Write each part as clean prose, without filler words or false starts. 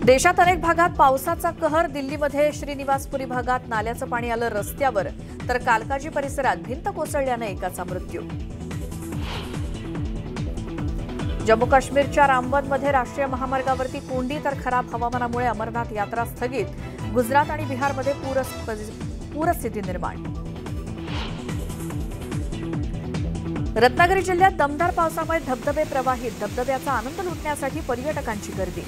देशात अनेक भागात पावसाचा कहर। दिल्लीमध्ये श्रीनिवासपुरी भागात नाल्याचं पाणी आलं रस्त्यावर, तर कालकाजी परिसरात भिंत कोसळल्याने एकाचा मृत्यू। जम्मू काश्मीरच्या रामबनमध्ये राष्ट्रीय महामार्गावरती कोंडी, तर खराब हवामानामुळे अमरनाथ यात्रा स्थगित। गुजरात आणि बिहारमध्ये पूरस्थिती निर्माण। रत्नागिरी जिल्ह्यात दमदार पावसामुळे धबधबे प्रवाहित। धबधब्याचा आनंद लुटण्यासाठी पर्यटकांची गर्दी।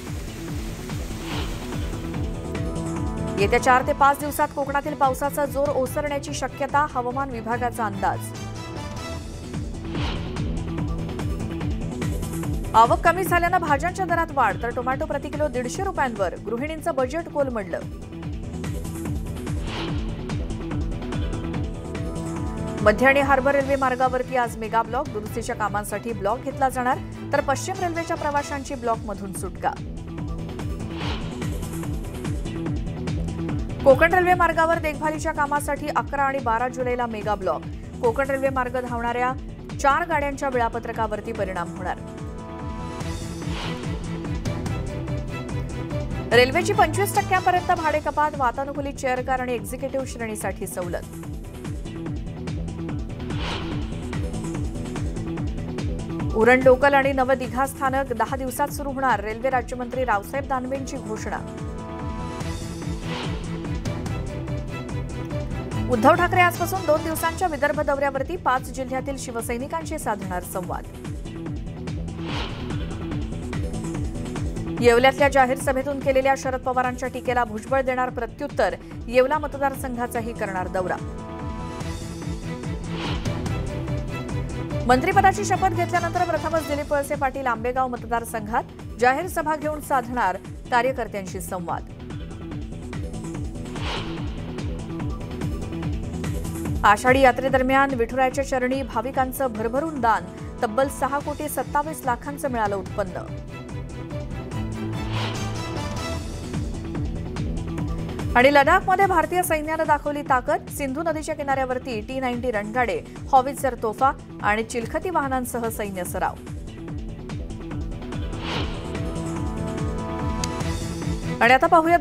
येत्या 4 ते 5 दिवसात कोकणातील पावसाचा जोर ओसरण्याची शक्यता। हवामान विभागाचा अंदाज। आवक कमी झाल्यानं भाज्यांच्या दरात वाढ, तर टोमॅटो प्रति किलो 150 रुपयांवर। गृहिणींचं बजेट कोलमडलं। मध्य आणि हार्बर रेल्वे मार्गावरती आज मेगा ब्लॉक। दुरुस्तीच्या कामांसाठी ब्लॉक घेतला जाणार, तर पश्चिम रेल्वेच्या प्रवाशांची ब्लॉकमधून सुटका। कोकण रेल्वे मार्गावर देखभालीच्या कामासाठी 11 आणि 12 जुलैला मेगा ब्लॉक। कोकण रेल्वे मार्ग धावणाऱ्या 4 गाड्यांच्या वेळापत्रकावरती परिणाम होणार। रेल्वेची 25% भाडे कपात। वातानुकूलित चेअरकार आणि एक्झिक्युटिव्ह श्रेणीसाठी सवलत। उरण लोकल आणि नवदिघा स्थानक 10 दिवसात सुरू होणार। रेल्वे राज्यमंत्री रावसाहेब दानवेंची घोषणा। उद्धव ठाकरे आजपासून 2 दिवसांच्या विदर्भ दौऱ्यावरती 5 जिल्ह्यातील शिवसैनिकांशी साधणार संवाद। येवल्यातल्या जाहीर सभेतून केलेल्या शरद पवारांच्या टीकेला भुजबळ देणार प्रत्युत्तर। येवला मतदारसंघाचाही करणार दौरा। मंत्रिपदाची शपथ घेतल्यानंतर प्रथमच दिलीप वळसे पाटील आंबेगाव मतदारसंघात जाहीर सभा घेऊन साधणार कार्यकर्त्यांशी संवाद। आषाढी यात्रेदरम्यान विठुरायाच्या चरणी भाविकांचं भरभरून दान। तब्बल 6,27 लाखांचं मिळालं उत्पन्न। आणि लडाखमध्ये भारतीय सैन्यानं दाखवली ताकद। सिंधू नदीच्या किनाऱ्यावरती T-90 रणगाडे, हॉवित्झर तोफा आणि चिलखती वाहनांसह सैन्य सराव। आणि आता पाहूयात